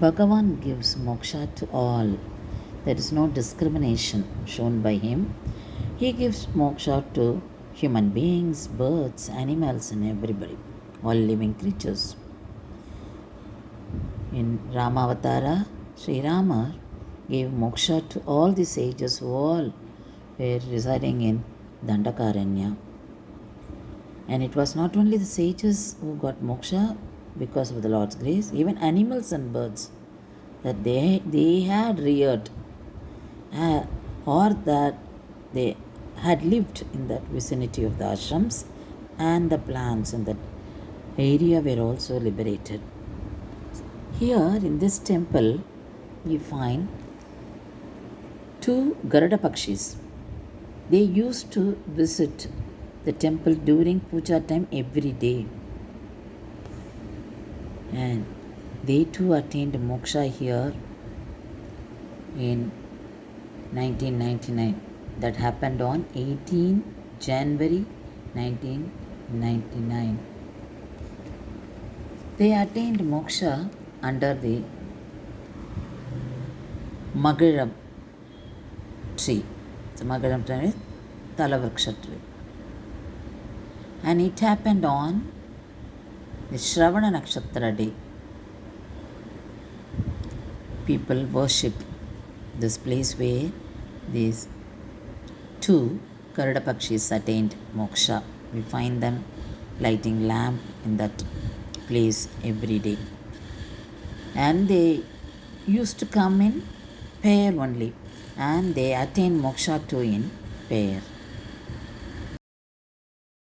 Bhagavan gives moksha to all. There is no discrimination shown by him. He gives moksha to human beings, birds, animals, and everybody, all living creatures. In Ramavatara, Sri Rama gave moksha to all the sages who all were residing in Dandakaranya. And it was not only the sages who got moksha because of the Lord's grace, even animals and birds that they had reared or that they had lived in that vicinity of the ashrams, and the plants in that area were also liberated. Here in this temple, we find two Garuda Pakshis. They used to visit the temple during puja time every day. And they too attained moksha here in 1999. That happened on 18 January 1999. They attained moksha under the Magaram tree. The Magaram tree is Talavriksha tree. And it happened on the Shravana Nakshatra day. People worship this place where these two Garuda Pakshis attained moksha. We find them lighting lamp in that place every day. And they used to come in pair only, and they attained moksha too in pair.